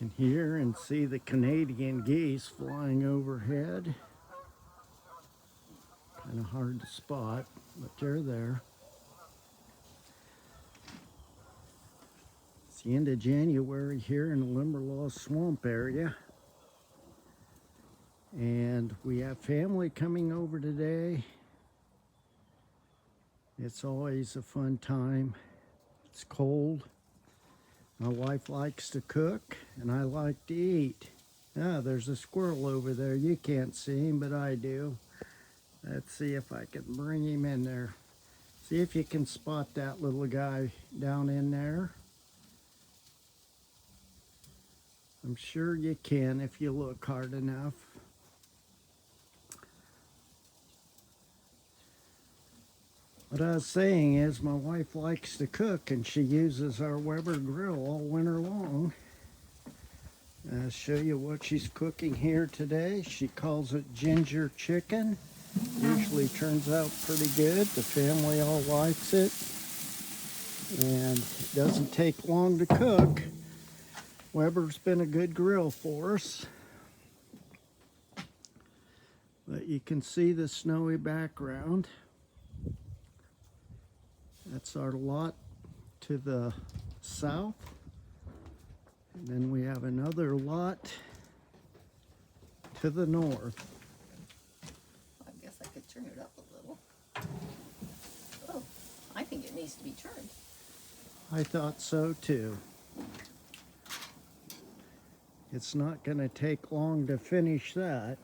can hear and see the Canadian geese flying overhead. Kind of hard to spot, but they're there. It's the end of January here in the Limberlost swamp area. And we have family coming over today. It's always a fun time. It's cold. My wife likes to cook and I like to eat. Ah, there's a squirrel over there. You can't see him, but I do. Let's see if I can bring him in there. See if you can spot that little guy down in there. I'm sure you can if you look hard enough. What I was saying is my wife likes to cook and she uses our Weber grill all winter long. I'll show you what she's cooking here today. She calls it ginger chicken. Usually turns out pretty good. The family all likes it. And it doesn't take long to cook. Weber's been a good grill for us. But you can see the snowy background. That's our lot to the south. And then we have another lot to the north. I guess I could turn it up a little. Oh, I think it needs to be turned. I thought so too. It's not going to take long to finish that.